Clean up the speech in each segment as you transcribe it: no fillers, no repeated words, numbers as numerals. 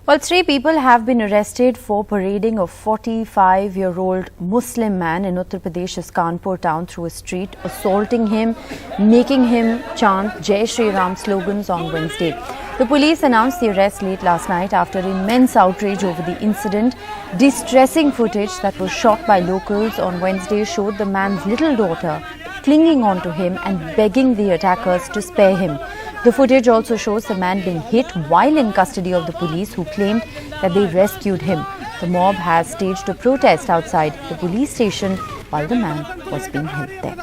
Well, 3 people have been arrested for parading a 45-year-old Muslim man in Uttar Pradesh's Kanpur town through a street, assaulting him, making him chant Jai Shri Ram slogans on Wednesday. The police announced the arrest late last night after immense outrage over the incident. Distressing footage that was shot by locals on Wednesday showed the man's little daughter clinging onto him and begging the attackers to spare him. The footage also shows the man being hit while in custody of the police, who claimed that they rescued him. The mob has staged a protest outside the police station while the man was being held there.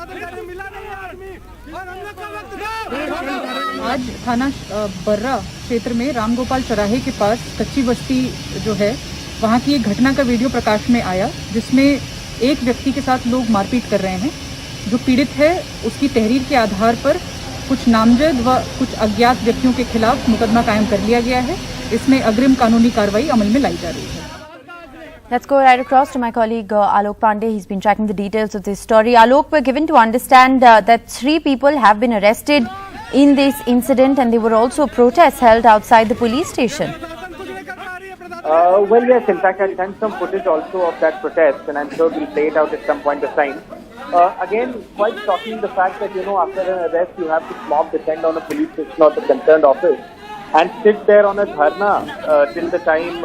आज थाना बर्रा क्षेत्र में रामगोपाल चौराहे के पास कच्ची बस्ती जो है वहां की एक घटना का वीडियो प्रकाश में आया, जिसमें एक व्यक्ति के साथ लोग मारपीट कर रहे हैं। जो पीड़ित है उसकी तहरीर के आधार पर कुछ नामजद व कुछ अज्ञात व्यक्तियों के खिलाफ मुकदमा कायम कर लिया गया है। इसमें अग्रिम कानूनी कार्रवाई अमल में लाई जा रही है। Let's go right across to my colleague Alok Pandey. He's been tracking the details of this story. Alok, we're given to understand that 3 people have been arrested in this incident, and there were also protests held outside the police station. Well, yes, in fact, I'll send some footage also of that protest, and I'm sure we'll play it out at some point of time. Again, quite shocking the fact that, after an arrest, you have to mob descend on a police station or the concerned office and sit there on a dharna till the time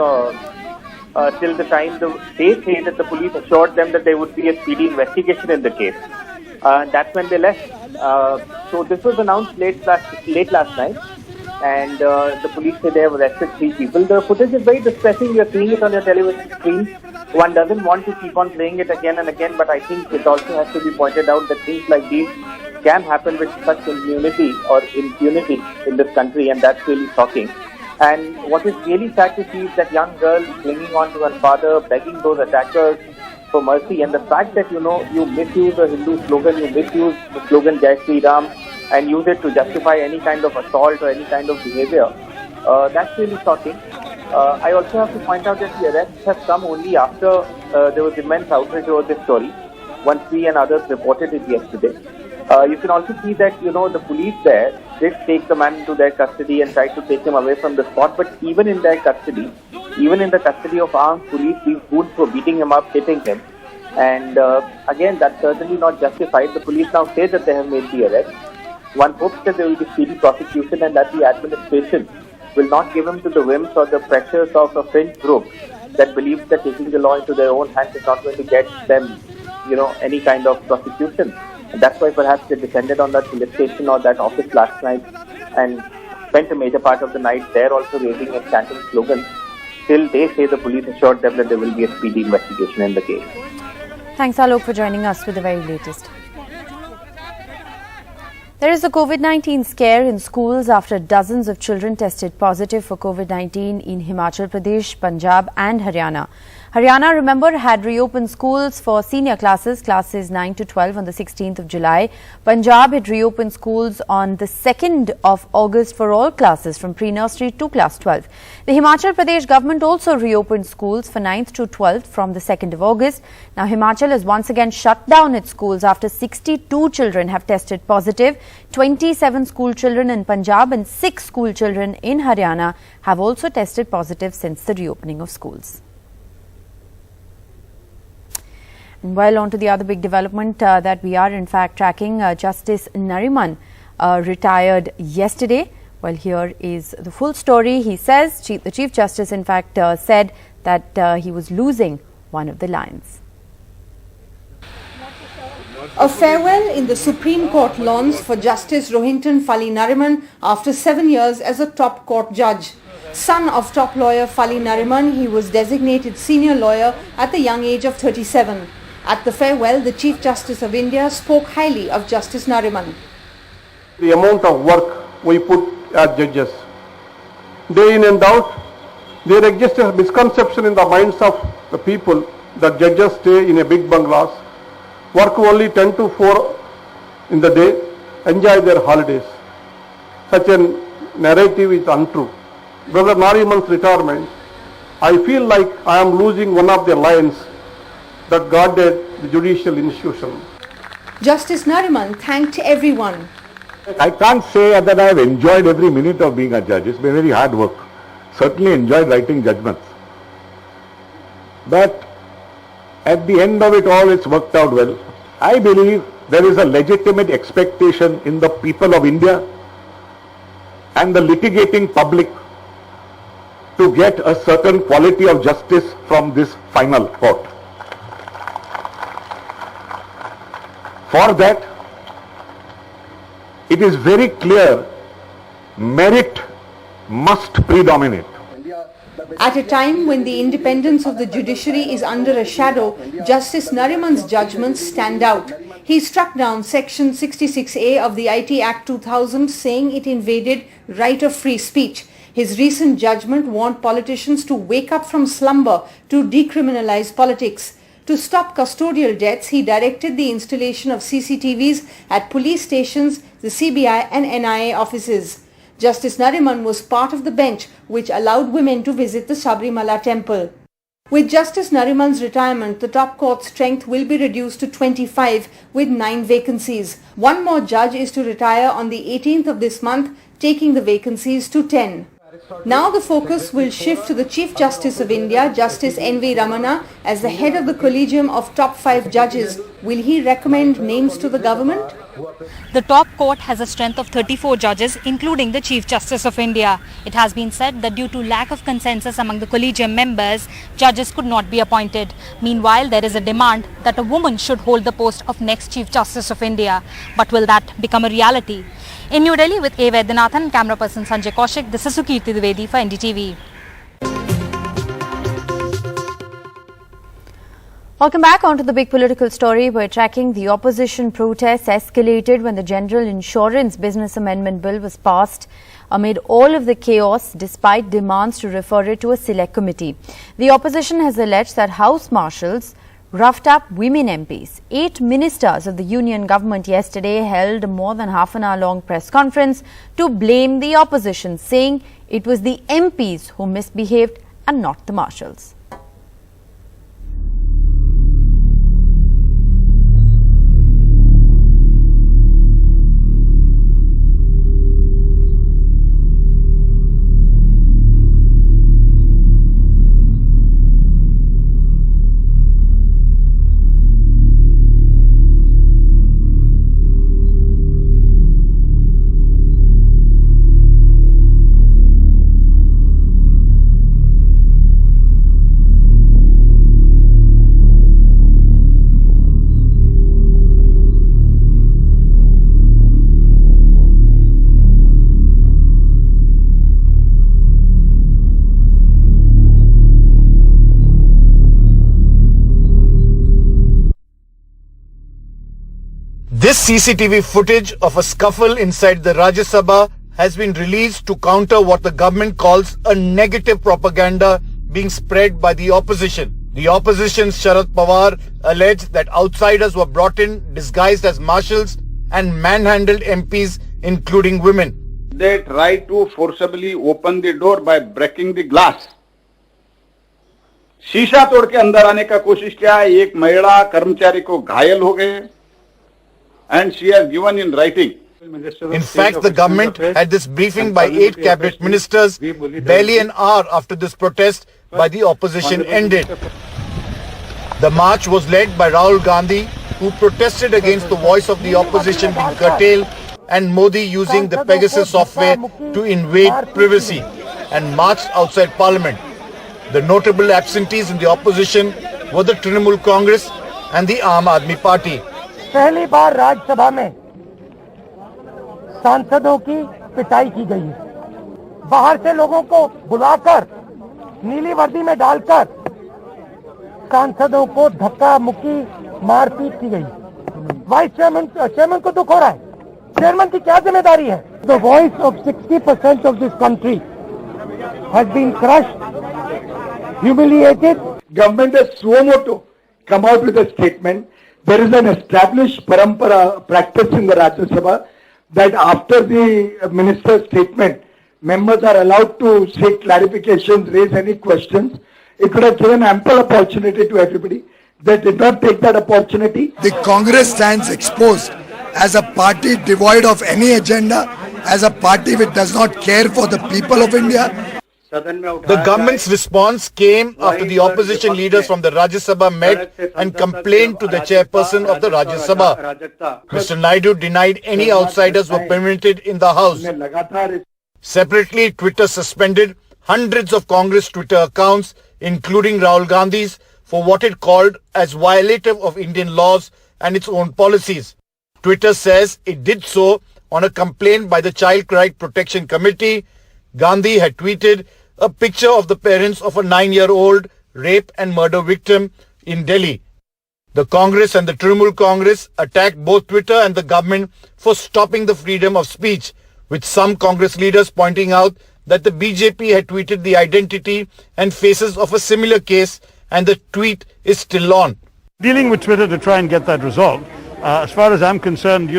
they say that the police assured them that there would be a speedy investigation in the case. That's when they left. So this was announced late last night, and the police say they have arrested 3 people. The footage is very distressing. You're seeing it on your television screen. One doesn't want to keep on playing it again and again, but I think it also has to be pointed out that things like these can happen with such impunity in this country, and that's really shocking. And what is really sad to see is that young girl clinging on to her father, begging those attackers for mercy, and the fact that, you misuse a Hindu slogan, you misuse the slogan Jai Shri Ram and use it to justify any kind of assault or any kind of behavior, that's really shocking. I also have to point out that the arrests have come only after there was immense outrage over this story, once we and others reported it yesterday. You can also see that, the police there did take the man into their custody and tried to take him away from the spot, but even in their custody, even in the custody of armed police, these goons were beating him up, hitting him. And again, that's certainly not justified. The police now say that they have made the arrest. One hopes that there will be speedy prosecution and that the administration will not give him to the whims or the pressures of a fringe group that believes that taking the law into their own hands is not going to get them, any kind of prosecution. And that's why perhaps they descended on that police station or that office last night and spent a major part of the night there also raising and chanting slogans till they say the police assured them that there will be a speedy investigation in the case. Thanks, Alok, for joining us with the very latest. There is a COVID-19 scare in schools after dozens of children tested positive for COVID-19 in Himachal Pradesh, Punjab and Haryana. Haryana, remember, had reopened schools for senior classes 9 to 12 on the 16th of July. Punjab had reopened schools on the 2nd of August for all classes from pre-nursery to class 12. The Himachal Pradesh government also reopened schools for 9th to 12th from the 2nd of August. Now, Himachal has once again shut down its schools after 62 children have tested positive. 27 school children in Punjab and 6 school children in Haryana have also tested positive since the reopening of schools. And while on to the other big development that we are in fact tracking, Justice Nariman retired yesterday. Well, here is the full story. He says, the Chief Justice in fact said that he was losing one of the lions. A farewell in the Supreme Court lawns for Justice Rohinton Fali Nariman after 7 years as a top court judge. Son of top lawyer Fali Nariman, he was designated senior lawyer at the young age of 37. At the farewell, the Chief Justice of India spoke highly of Justice Nariman. The amount of work we put as judges, day in and out, there exists a misconception in the minds of the people that judges stay in a big bungalows, work only 10 to 4 in the day, enjoy their holidays. Such a narrative is untrue. Brother Nariman's retirement, I feel like I am losing one of the lions that guarded the judicial institution. Justice Nariman thanked everyone. I can't say that I have enjoyed every minute of being a judge. It's been very hard work. certainly enjoyed writing judgments. But at the end of it all, it's worked out well. I believe there is a legitimate expectation in the people of India and the litigating public to get a certain quality of justice from this final court. For that, it is very clear merit must predominate. At a time when the independence of the judiciary is under a shadow, Justice Nariman's judgments stand out. He struck down Section 66A of the IT Act 2000, saying it invaded right of free speech. His recent judgment warned politicians to wake up from slumber to decriminalize politics. To stop custodial deaths, he directed the installation of CCTVs at police stations, the CBI and NIA offices. Justice Nariman was part of the bench which allowed women to visit the Sabrimala temple. With Justice Nariman's retirement, the top court's strength will be reduced to 25 with 9 vacancies. One more judge is to retire on the 18th of this month, taking the vacancies to 10. Now the focus will shift to the Chief Justice of India, Justice N.V. Ramana, as the head of the collegium of top 5 judges. Will he recommend names to the government? The top court has a strength of 34 judges, including the Chief Justice of India. It has been said that due to lack of consensus among the collegium members, judges could not be appointed. Meanwhile, there is a demand that a woman should hold the post of next Chief Justice of India. But will that become a reality? In New Delhi with A. Vaidyanathan, camera person Sanjay Kaushik, this is Sukirti Dwivedi for NDTV. Welcome back onto the big political story. We're tracking the opposition protests escalated when the General Insurance Business Amendment Bill was passed amid all of the chaos despite demands to refer it to a select committee. The opposition has alleged that House Marshals roughed up women MPs. 8 ministers of the union government yesterday held a more than half an hour long press conference to blame the opposition, saying it was the MPs who misbehaved and not the marshals. This CCTV footage of a scuffle inside the Rajya Sabha has been released to counter what the government calls a negative propaganda being spread by the opposition. The opposition's Sharad Pawar alleged that outsiders were brought in disguised as marshals and manhandled MPs, including women. They tried to forcibly open the door by breaking the glass. शीशा तोड़ के अंदर आने का कोशिश किया. एक महिला कर्मचारी को घायल हो गए. And she has given in writing. In fact, the government had this briefing by 8 cabinet ministers barely an hour after this protest by the opposition ended. The march was led by Rahul Gandhi, who protested against the voice of the opposition being curtailed and Modi using the Pegasus software to invade privacy, and marched outside Parliament. The notable absentees in the opposition were the Trinamool Congress and the Aam Aadmi Party. पहली बार राज्यसभा में सांसदों की पिटाई की गई है. बाहर से लोगों को बुलाकर नीली वर्दी में डालकर सांसदों को धक्का मुक्की मारपीट की गई. वाइस चेयरमैन को दुख हो रहा है. चेयरमैन की क्या जिम्मेदारी है? The voice of 60% of this country has been crushed, humiliated. Government has suo motu come out with a statement. There is an established practice in the Rajya Sabha that after the minister's statement, members are allowed to seek clarifications, raise any questions. It would have given ample opportunity to everybody. They did not take that opportunity. The Congress stands exposed as a party devoid of any agenda, as a party which does not care for the people of India. The government's response came after the opposition leaders from the Rajya Sabha met and complained to the chairperson of the Rajya Sabha. Mr. Naidu denied any outsiders were permitted in the house. Separately, Twitter suspended hundreds of Congress Twitter accounts, including Rahul Gandhi's, for what it called as violative of Indian laws and its own policies. Twitter says it did so on a complaint by the Child Rights Protection Committee. Gandhi had tweeted a picture of the parents of a 9-year-old rape and murder victim in Delhi. The Congress and the Trinamool Congress attacked both Twitter and the government for stopping the freedom of speech, with some Congress leaders pointing out that the BJP had tweeted the identity and faces of a similar case and the tweet is still on. Dealing with Twitter to try and get that resolved. As far as I'm concerned,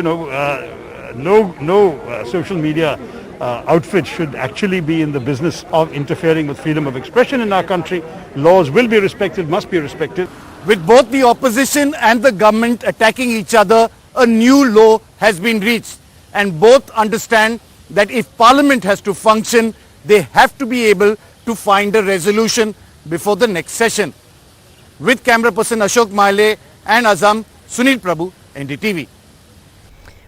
no social media outfit should actually be in the business of interfering with freedom of expression in our country. Laws will be respected, must be respected. With both the opposition and the government attacking each other, a new low has been reached. And both understand that if Parliament has to function, they have to be able to find a resolution before the next session. With camera person Ashok Maile and Azam, Sunil Prabhu, NDTV.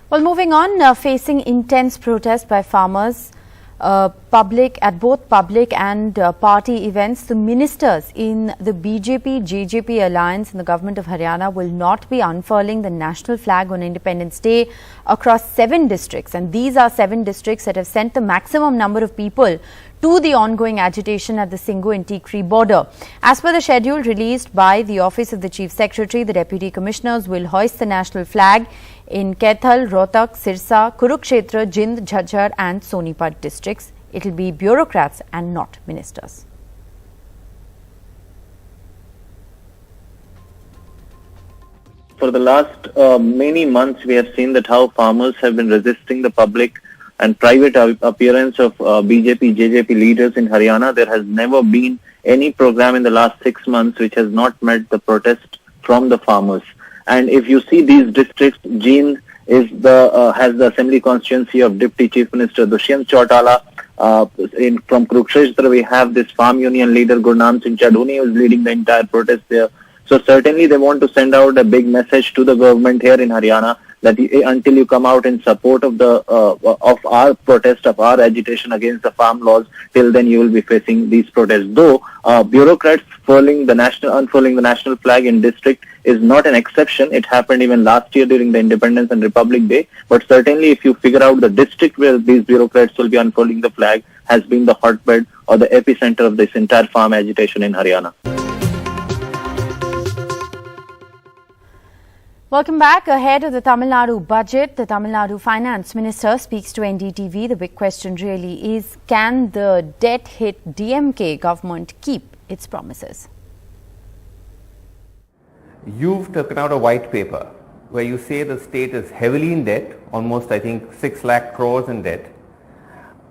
Well, moving on, facing intense protest by farmers at both public and party events, the ministers in the BJP-JJP alliance in the government of Haryana will not be unfurling the national flag on Independence Day across 7 districts. And these are 7 districts that have sent the maximum number of people to the ongoing agitation at the Singhu and Tikri border. As per the schedule released by the Office of the Chief Secretary, the Deputy Commissioners will hoist the national flag in Kaithal, Rohtak, Sirsa, Kurukshetra, Jind, Jhajjar and Sonipat districts. It will be bureaucrats and not ministers. For the last many months, we have seen that how farmers have been resisting the public and private appearance of BJP, JJP leaders in Haryana. There has never been any program in the last 6 months which has not met the protest from the farmers. And if you see these districts, Jind is has the assembly constituency of Deputy Chief Minister Dushyant Chautala. From Kurukshetra, we have this farm union leader Gurnam Singh Chadhuni who is leading the entire protest there. So certainly they want to send out a big message to the government here in Haryana that until you come out in support of of our protest, of our agitation against the farm laws, till then you will be facing these protests. Though bureaucrats unfurling the national flag in district is not an exception. It happened even last year during the Independence and Republic Day. But certainly if you figure out the district where these bureaucrats will be unfurling the flag has been the hotbed or the epicenter of this entire farm agitation in Haryana. Welcome back. Ahead of the Tamil Nadu budget, the Tamil Nadu Finance Minister speaks to NDTV. The big question really is, can the debt-hit DMK government keep its promises? You've taken out a white paper where you say the state is heavily in debt, almost I think 6 lakh crores in debt.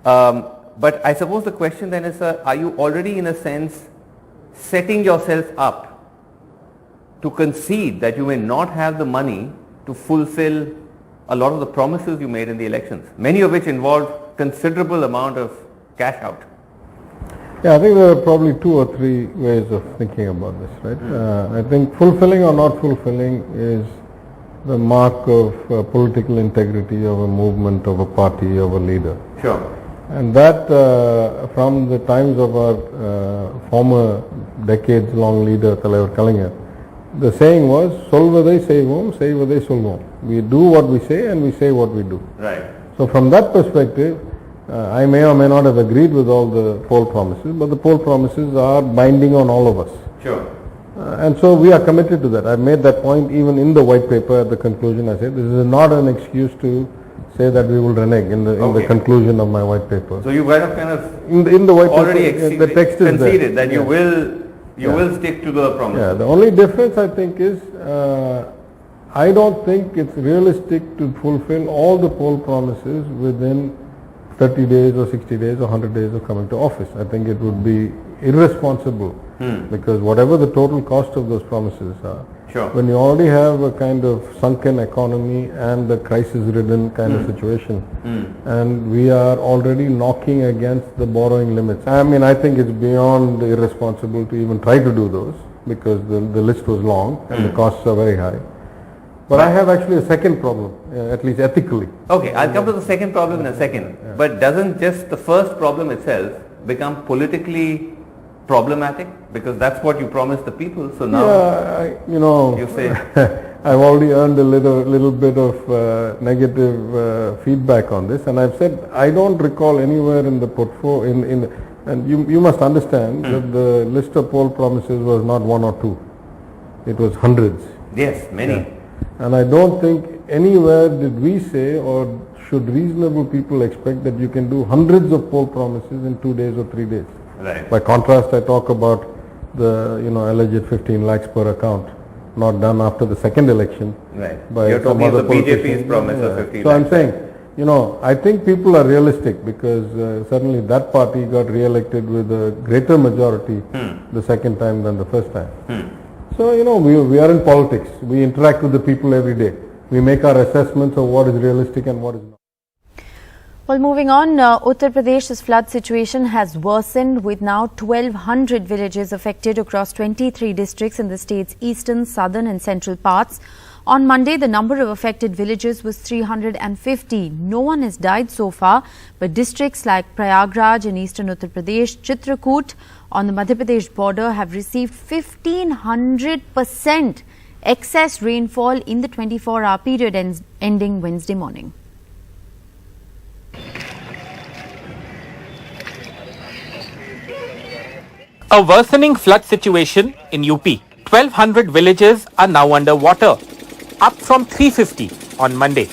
But I suppose the question then is, are you already in a sense setting yourself up to concede that you may not have the money to fulfill a lot of the promises you made in the elections, many of which involved considerable amount of cash out? Yeah, I think there are probably 2 or 3 ways of thinking about this, right? I think fulfilling or not fulfilling is the mark of political integrity of a movement, of a party, of a leader. Sure. And that from the times of our former decades-long leader, Thalaivar Kalaignar, the saying was, Solvadai Seivom, Seivadai Solvom. We do what we say and we say what we do. Right. So from that perspective, I may or may not have agreed with all the poll promises, but the poll promises are binding on all of us. Sure. And so we are committed to that. I made that point even in the white paper at the conclusion. I said this is not an excuse to say that we will renege in the conclusion of my white paper. So you kind of in the white already paper, the text conceded is there. that you will stick to the promise. Yeah, the only difference I think is I don't think it's realistic to fulfill all the poll promises within 30 days or 60 days or 100 days of coming to office. I think it would be irresponsible Because whatever the total cost of those promises are, when you already have a kind of sunken economy and a crisis-ridden kind of situation, and we are already knocking against the borrowing limits. I mean, I think it's beyond irresponsible to even try to do those, because the list was long and the costs are very high. But I have actually a second problem, at least ethically. Okay, I'll come to the second problem in a second. But doesn't just the first problem itself become politically problematic? Because that's what you promised the people. So now, you say I've already earned a little bit of negative feedback on this, and I've said I don't recall anywhere in the portfolio and you must understand that the list of poll promises was not one or two; it was hundreds. Yes, many. Yeah. And I don't think anywhere did we say, or should reasonable people expect, that you can do hundreds of poll promises in 2 days or 3 days. Right. By contrast, I talk about the alleged 15 lakhs per account, not done after the second election. Right. By You're some talking other of the BJP's politician. promise of 15 So lakhs. I'm saying, I think people are realistic, because certainly that party got re-elected with a greater majority the second time than the first time. So, we are in politics. We interact with the people every day. We make our assessments of what is realistic and what is not. Well, moving on, Uttar Pradesh's flood situation has worsened, with now 1,200 villages affected across 23 districts in the state's eastern, southern and central parts. On Monday, the number of affected villages was 350. No one has died so far, but districts like Prayagraj in eastern Uttar Pradesh, Chitrakoot on the Madhya Pradesh border have received 1,500% excess rainfall in the 24-hour period ending Wednesday morning. A worsening flood situation in UP. 1,200 villages are now under water, up from 350 on Monday,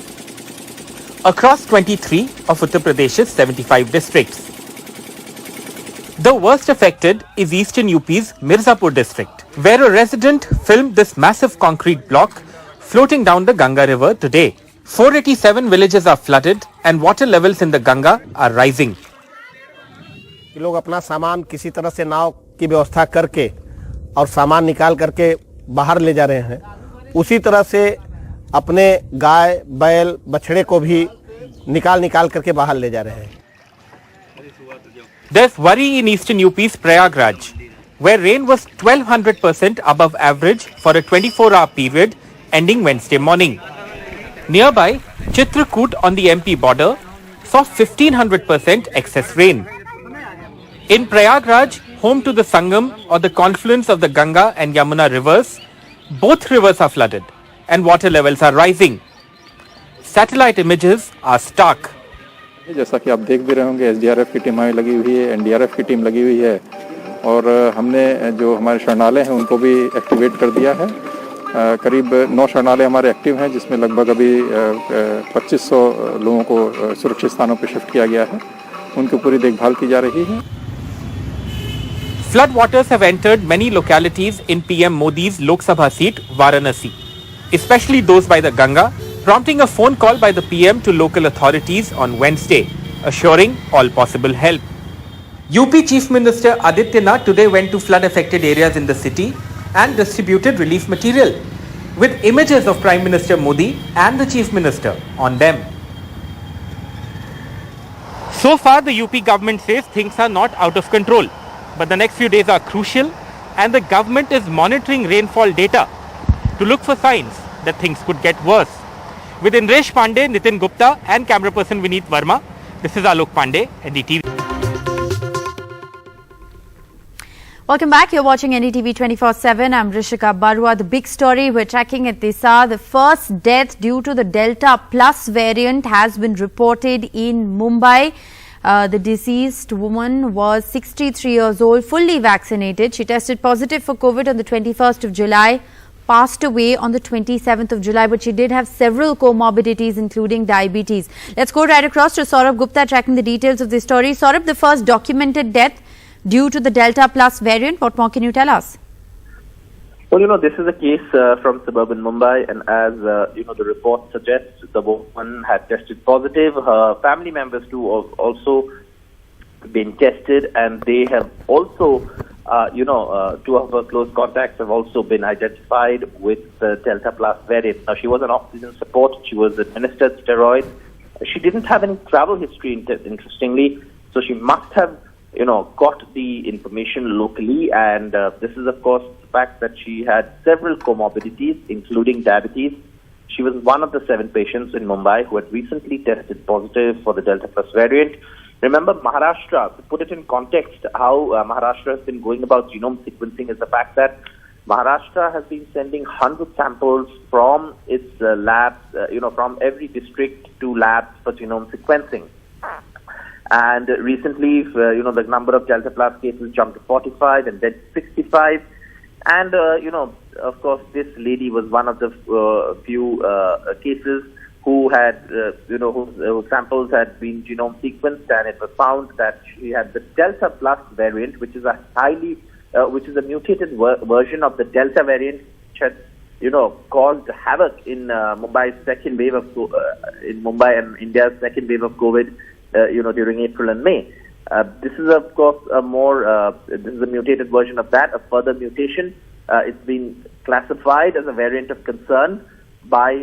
across 23 of Uttar Pradesh's 75 districts. The worst affected is eastern UP's Mirzapur district, where a resident filmed this massive concrete block floating down the Ganga river today. 487 villages are flooded and water levels in the Ganga are rising. लोग अपना सामान किसी तरह से नाव की व्यवस्था करके और सामान निकाल करके बाहर ले जा रहे हैं, उसी तरह से अपने गाय बैल बछड़े को भी निकाल करके बाहर ले जा रहे हैं. There's worry in eastern UP's Prayagraj, where rain was 1,200% above average for a 24-hour period ending Wednesday morning. Nearby, Chitrakoot on the MP border saw 1,500% excess rain. In Prayagraj, home to the Sangam or the confluence of the Ganga and Yamuna rivers, both rivers are flooded and water levels are rising. Satellite images are stark. जैसा कि आप देख भी रहे होंगे, SDRF की team लगी हुई है, NDRF की टीम लगी हुई है, और हमने जो हमारे शरणालय हैं उनको भी एक्टिवेट कर दिया है. करीब 9 शरणालय हमारे एक्टिव हैं, जिसमें लगभग अभी 2500 लोगों को सुरक्षित स्थानों पर शिफ्ट किया गया है. उनकी पूरी देखभाल की जा रही है. Flood waters have entered many localities in PM Modi's Lok Sabha seat, Varanasi, especially those by the Ganga, prompting a phone call by the PM to local authorities on Wednesday, assuring all possible help. UP Chief Minister Adityanath today went to flood-affected areas in the city and distributed relief material, with images of Prime Minister Modi and the Chief Minister on them. So far, the UP government says things are not out of control, but the next few days are crucial, and the government is monitoring rainfall data to look for signs that things could get worse. With Indresh Pandey, Nitin Gupta and camera person Vineet Verma, this is Alok Pandey, NDTV. Welcome back. You're watching NDTV 24/7. I'm Rishika Barua. The big story we're tracking at this hour, the first death due to the Delta Plus variant has been reported in Mumbai. The deceased woman was 63 years old, fully vaccinated. She tested positive for COVID on the 21st of July, passed away on the 27th of July, but she did have several comorbidities, including diabetes. Let's go right across to Saurabh Gupta, tracking the details of this story. Saurabh, the first documented death due to the Delta Plus variant. What more can you tell us? Well, this is a case from suburban Mumbai, and as the report suggests, the woman had tested positive. Her family members too have also been tested, and they have also two of her close contacts have also been identified with the Delta Plus variant. Now, she was on oxygen support. She was administered steroids. She didn't have any travel history, interestingly, so she must have, got the information locally. And this is, of course, the fact that she had several comorbidities, including diabetes. She was one of the 7 patients in Mumbai who had recently tested positive for the Delta Plus variant. Remember, Maharashtra, to put it in context, how Maharashtra has been going about genome sequencing is the fact that Maharashtra has been sending 100 samples from its labs, from every district to labs for genome sequencing. And recently, the number of Delta Plus cases jumped to 45 and then 65. And, of course, this lady was one of the few cases who had, whose samples had been genome sequenced, and it was found that she had the Delta Plus variant, which is a mutated version of the Delta variant, which had, caused havoc in Mumbai's second wave of in Mumbai and India's second wave of COVID, during April and May. This is, of course, this is a mutated version of that, a further mutation. It's been classified as a variant of concern by,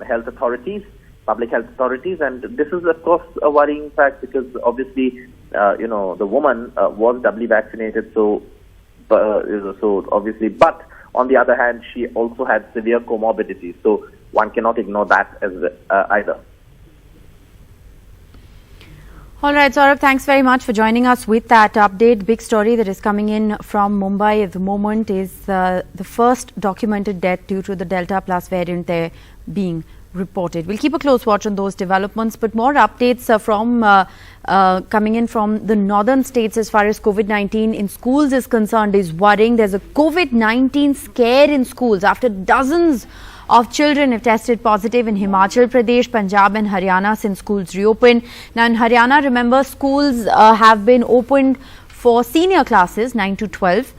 health authorities, public health authorities. And this is, of course, a worrying fact because obviously, the woman was doubly vaccinated. So obviously, but on the other hand, she also had severe comorbidities. So one cannot ignore that as either. All right, Saurabh, thanks very much for joining us with that update. The big story that is coming in from Mumbai at the moment is the first documented death due to the Delta Plus variant there being reported. We'll keep a close watch on those developments, but more updates from coming in from the northern states as far as COVID-19 in schools is concerned is worrying. There's a COVID-19 scare in schools after dozens of children have tested positive in Himachal Pradesh, Punjab and Haryana since schools reopened. Now in Haryana, remember, schools have been opened for senior classes 9 to 12.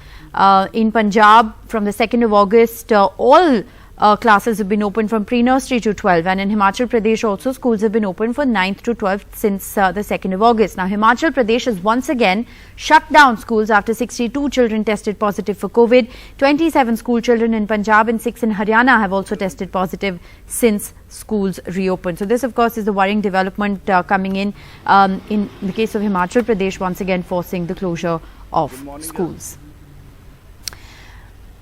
In Punjab, from the 2nd of August, all classes have been open from pre-nursery to 12, and in Himachal Pradesh also schools have been open for 9th to 12th since the 2nd of August. Now Himachal Pradesh has once again shut down schools after 62 children tested positive for COVID. 27 school children in Punjab and 6 in Haryana have also tested positive since schools reopened. So this, of course, is the worrying development coming in the case of Himachal Pradesh, once again forcing the closure of schools.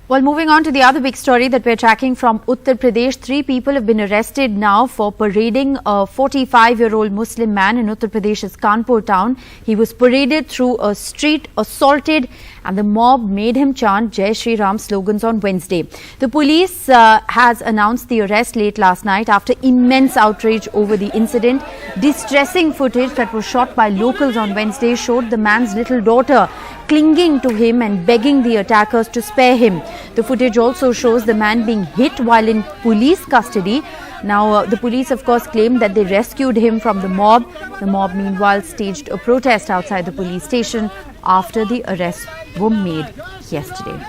Well, moving on to the other big story that we're tracking from Uttar Pradesh. 3 people have been arrested now for parading a 45-year-old Muslim man in Uttar Pradesh's Kanpur town. He was paraded through a street, assaulted, and the mob made him chant Jai Shri Ram slogans on Wednesday. The police has announced the arrest late last night after immense outrage over the incident. Distressing footage that was shot by locals on Wednesday showed the man's little daughter clinging to him and begging the attackers to spare him. The footage also shows the man being hit while in police custody. Now, the police, of course, claimed that they rescued him from the mob. The mob, meanwhile, staged a protest outside the police station after the arrests were made yesterday.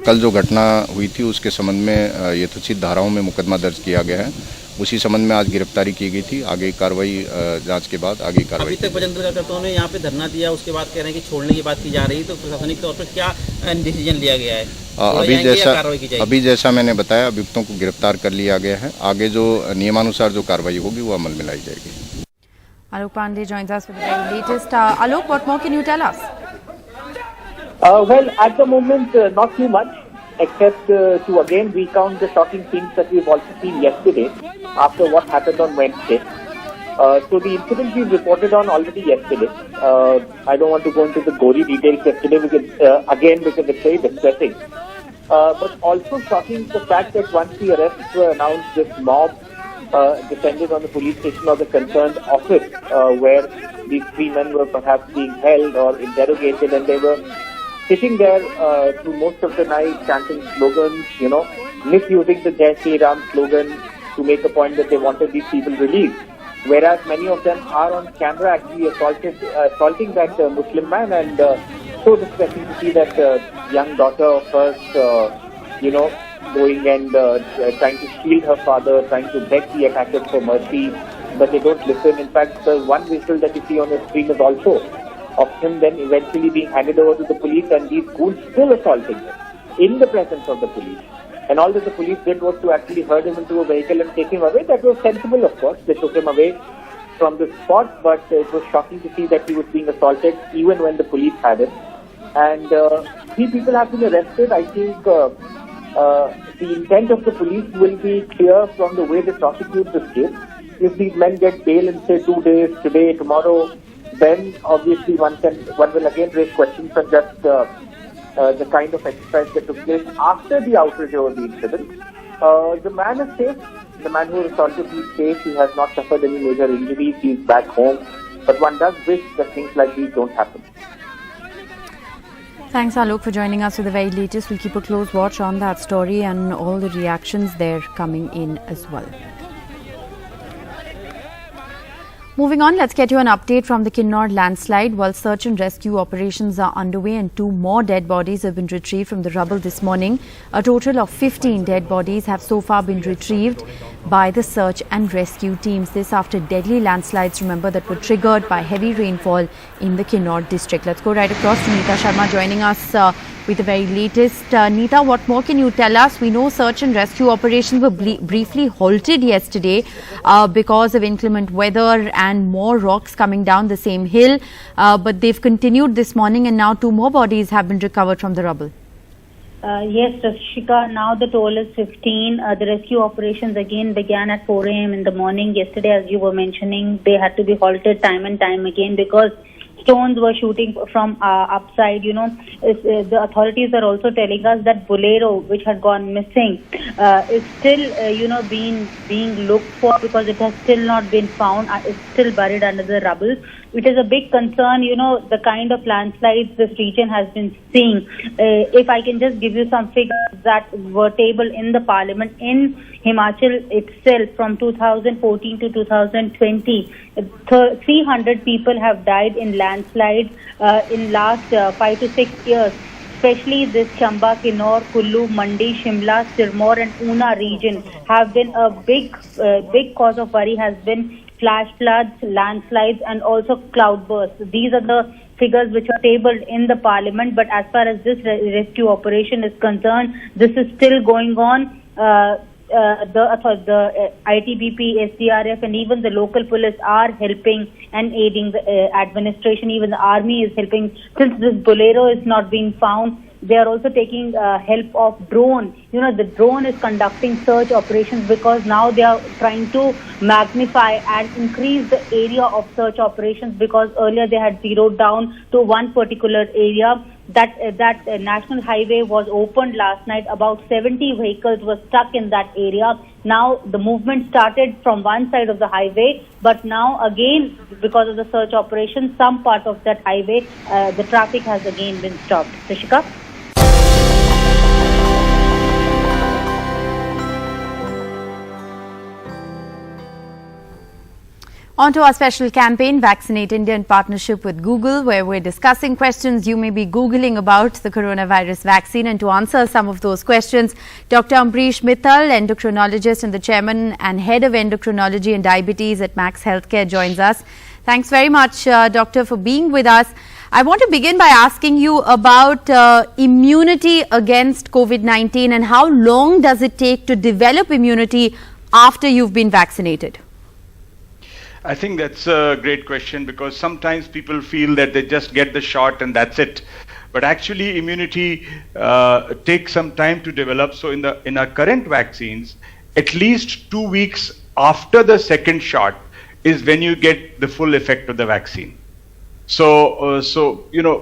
कल जो घटना हुई थी उसके संबंध में यथोचित धाराओं में मुकदमा दर्ज किया गया है। उसी संबंध में आज गिरफ्तारी की गई थी। आगे कार्रवाई जांच के बाद आगे कार्रवाई। अभी तक प्रदर्शनकर्ताओं ने यहाँ पे धरना दिया, उसके बाद कह रहे हैं कि छोड़ने की बात की जा रही है, तो प्रशासनिक तौर पर क्या डिसीजन लिया गया है? अभी जैसा मैंने बताया, अभियुक्तों को गिरफ्तार कर लिया गया है। आगे जो नियमानुसार जो कार्रवाई होगी वो अमल में लाई जाएगी। Alok Pandey joins us with the very latest. Alok, what more can you tell us? Well, at the moment, not too much, except to again recount the shocking things that we've also seen yesterday after what happened on Wednesday. So the incident we reported on already yesterday. I don't want to go into the gory details yesterday because it's very distressing. But also shocking the fact that once the arrests were announced, this mob descended on the police station of the concerned office where these 3 men were perhaps being held or interrogated, and they were sitting there through most of the night chanting slogans, misusing the Jai Shri Ram slogan to make a point that they wanted these people released. Whereas many of them are on camera actually assaulting that Muslim man, and so distressing to see that young daughter of hers, going and trying to shield her father, trying to beg the attackers for mercy. but they don't listen. In fact, the one visual that you see on the screen is also of him then eventually being handed over to the police and these goons still assaulting him in the presence of the police. And all that the police did was to actually herd him into a vehicle and take him away. That was sensible, of course. They took him away from the spot, but it was shocking to see that he was being assaulted even when the police had him. And 3 people have been arrested. I think the intent of the police will be clear from the way they prosecute this case. If these men get bail in say 2 days, today, tomorrow, then obviously one will again raise questions on just the kind of exercise that took place after the outrage over the incident. The man is safe. The man who assaulted him is safe. He has not suffered any major injuries. He is back home. But one does wish that things like these don't happen. Thanks, Alok, for joining us with the very latest. We'll keep a close watch on that story and all the reactions there coming in as well. Moving on, let's get you an update from the Kinnaur landslide. While search and rescue operations are underway and 2 more dead bodies have been retrieved from the rubble this morning, a total of 15 dead bodies have so far been retrieved by the search and rescue teams. This after deadly landslides, remember, that were triggered by heavy rainfall in the Kinnaur district. Let's go right across to Neeta Sharma joining us with the very latest. Neeta, what more can you tell us? We know search and rescue operations were briefly halted yesterday because of inclement weather and more rocks coming down the same hill. But they've continued this morning and now 2 more bodies have been recovered from the rubble. Yes, Shika, now the toll is 15. The rescue operations again began at 4 a.m. in the morning. Yesterday, as you were mentioning, they had to be halted time and time again because stones were shooting from upside. The authorities are also telling us that Bolero, which had gone missing, is still, being looked for because it has still not been found. It's still buried under the rubble. It is a big concern, the kind of landslides this region has been seeing. If I can just give you some figures that were tabled in the parliament in Himachal itself from 2014 to 2020, 300 people have died in landslides in last 5 to 6 years. Especially this Chamba, Kinnaur, Kullu, Mandi, Shimla, Sirmaur and Una region have been a big cause of worry has been flash floods, landslides and also cloudbursts. These are the figures which are tabled in the parliament, but as far as this rescue operation is concerned, this is still going on. The ITBP, SDRF and even the local police are helping and aiding the administration. Even the army is helping. Since this Bolero is not being found, they are also taking help of drone. The drone is conducting search operations because now they are trying to magnify and increase the area of search operations because earlier they had zeroed down to one particular area. That national highway was opened last night. About 70 vehicles were stuck in that area. Now the movement started from one side of the highway, but now again because of the search operation, some part of that highway, the traffic has again been stopped. Rishika? On to our special campaign, Vaccinate India, in partnership with Google, where we're discussing questions you may be Googling about the coronavirus vaccine. And to answer some of those questions, Dr. Ambrish Mittal, endocrinologist and the chairman and head of endocrinology and diabetes at Max Healthcare, joins us. Thanks very much, Doctor, for being with us. I want to begin by asking you about immunity against COVID-19 and how long does it take to develop immunity after you've been vaccinated? I think that's a great question because sometimes people feel that they just get the shot and that's it. But actually immunity takes some time to develop. So in our current vaccines, at least 2 weeks after the second shot is when you get the full effect of the vaccine. So a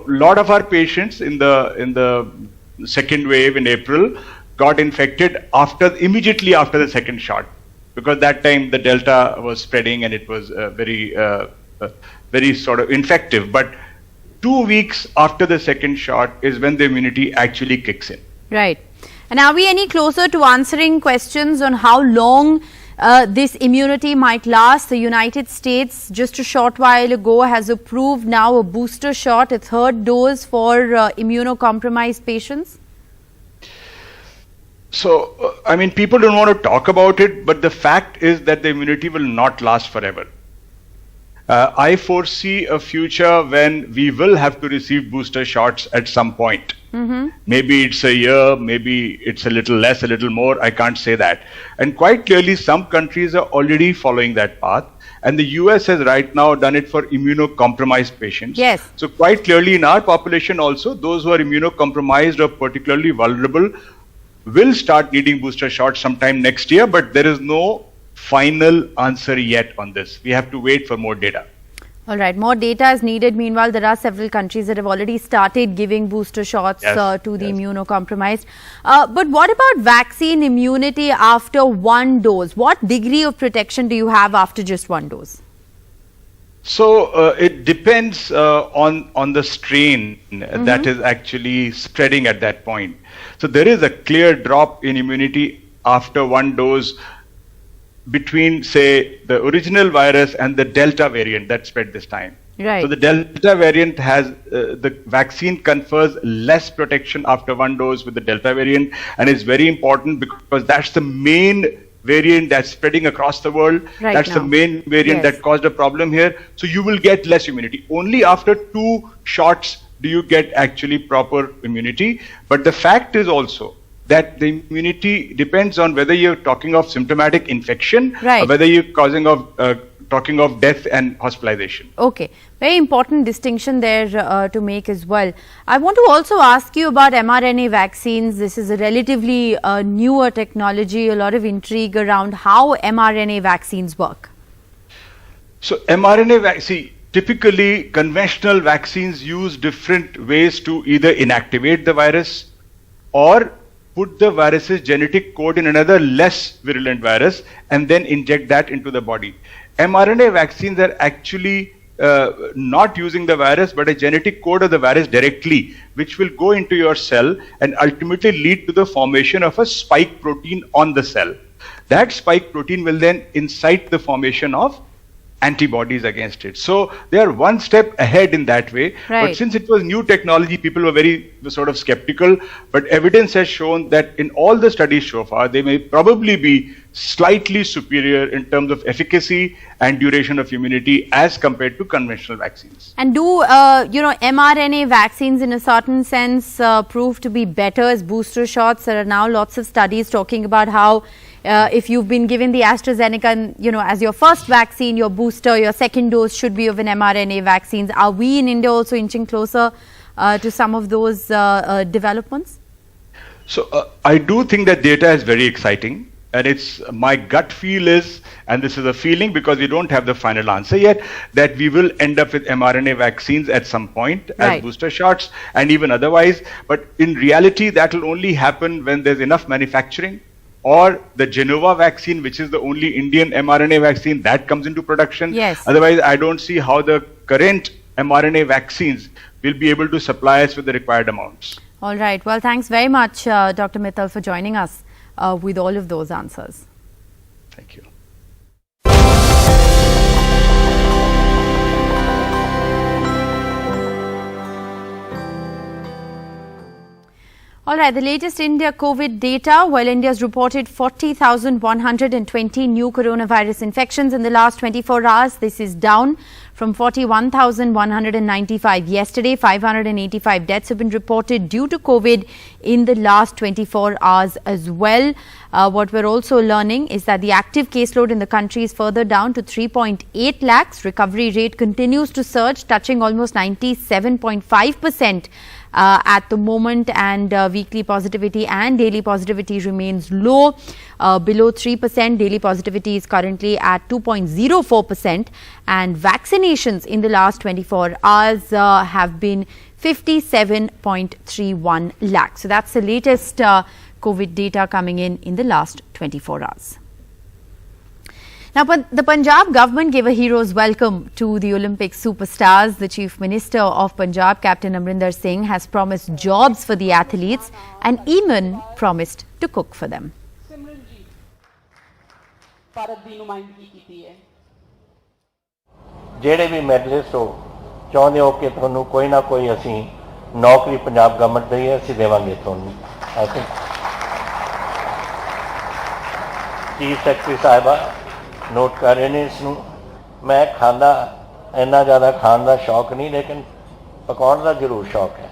lot of our patients in the second wave in April got infected immediately after the second shot, because that time the Delta was spreading and it was very sort of infective. But 2 weeks after the second shot is when the immunity actually kicks in. Right. And are we any closer to answering questions on how long this immunity might last? The United States just a short while ago has approved now a booster shot, a third dose for immunocompromised patients. So, I mean, people don't want to talk about it, but the fact is that the immunity will not last forever. I foresee a future when we will have to receive booster shots at some point. Maybe it's a year, maybe it's a little less, a little more, I can't say that. And quite clearly, some countries are already following that path. And the US has right now done it for immunocompromised patients. Yes. So quite clearly in our population also, those who are immunocompromised or particularly vulnerable will start needing booster shots sometime next year, but there is no final answer yet on this. We have to wait for more data. All right, more data is needed. Meanwhile, there are several countries that have already started giving booster shots to the immunocompromised. But what about vaccine immunity after one dose? What degree of protection do you have after just one dose? So it depends on the strain that is actually spreading at that point. So there is a clear drop in immunity after one dose between, say, the original virus and the Delta variant that spread this time. Right. So the Delta variant has, the vaccine confers less protection after one dose with the Delta variant, and it's very important because that's the main variant that's spreading across the world. Right that's now. the main variant that caused a problem here. So you will get less immunity. Only after 2 shots do you get actually proper immunity. But the fact is also that the immunity depends on whether you're talking of symptomatic infection or whether you're talking of death and hospitalization. Okay, very important distinction there to make as well. I want to also ask you about mRNA vaccines. This is a relatively newer technology, a lot of intrigue around how mRNA vaccines work. So mRNA vaccine, typically conventional vaccines use different ways to either inactivate the virus or put the virus's genetic code in another less virulent virus and then inject that into the body. mRNA vaccines are actually not using the virus but a genetic code of the virus directly, which will go into your cell and ultimately lead to the formation of a spike protein on the cell. That spike protein will then incite the formation of antibodies against it. So they are one step ahead in that way. Right. But since it was new technology, people were very sort of skeptical. But evidence has shown that in all the studies so far, they may probably be slightly superior in terms of efficacy and duration of immunity as compared to conventional vaccines. And do mRNA vaccines in a certain sense prove to be better as booster shots? There are now lots of studies talking about how if you've been given the AstraZeneca, as your first vaccine, your booster, your second dose should be of an mRNA vaccines. Are we in India also inching closer to some of those developments? So I do think that data is very exciting. And it's my gut feel is, and this is a feeling because we don't have the final answer yet, that we will end up with mRNA vaccines at some point as booster shots and even otherwise. But in reality, that will only happen when there's enough manufacturing, or the Genova vaccine, which is the only Indian mRNA vaccine, that comes into production. Yes. Otherwise, I don't see how the current mRNA vaccines will be able to supply us with the required amounts. All right. Well, thanks very much, Dr. Mittal, for joining us with all of those answers. Thank you. All right, the latest India COVID data. While India's reported 40,120 new coronavirus infections in the last 24 hours, this is down from 41,195 yesterday. 585 deaths have been reported due to COVID in the last 24 hours as well. What we're also learning is that the active caseload in the country is further down to 3.8 lakhs. Recovery rate continues to surge, touching almost 97.5%. At the moment, and weekly positivity and daily positivity remains low, below 3%. Daily positivity is currently at 2.04%, and vaccinations in the last 24 hours have been 57.31 lakhs. So that's the latest COVID data coming in the last 24 hours. Now, the Punjab government gave a hero's welcome to the Olympic superstars. The Chief Minister of Punjab, Captain Amrinder Singh, has promised jobs for the athletes and even promised to cook for them. ਜਿਹੜੇ ਵੀ medallist ਹੋ ਚਾਹੁੰਦੇ ਹੋ ਕਿ ਤੁਹਾਨੂੰ ਕੋਈ ਨਾ ਕੋਈ ਅਸੀਂ ਨੌਕਰੀ ਪੰਜਾਬ ਗਵਰਨਮੈਂਟ ਦੇ ਅਸੀਂ ਦੇਵਾਂਗੇ ਤੁਹਾਨੂੰ। ਚੀਫ ਸੈਕਟਰੀ ਸਾਹਿਬਾ ਨੋਟ ਕਰ ਰਹੇ ਨੇ ਇਸ ਨੂੰ। ਮੈਂ ਖਾਂਦਾ ਇੰਨਾ ਜ਼ਿਆਦਾ ਖਾਣ ਦਾ ਸ਼ੌਕ ਨਹੀਂ, ਲੇਕਿਨ ਪਕਾਉਣ ਦਾ ਜ਼ਰੂਰ ਸ਼ੌਕ ਹੈ।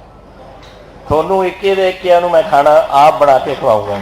ਤੁਹਾਨੂੰ ਇੱਕੇ ਦੇ ਇੱਕਿਆਂ ਨੂੰ ਮੈਂ ਖਾਣਾ ਆਪ ਬਣਾ ਕੇ ਖਵਾਊਂਗਾ।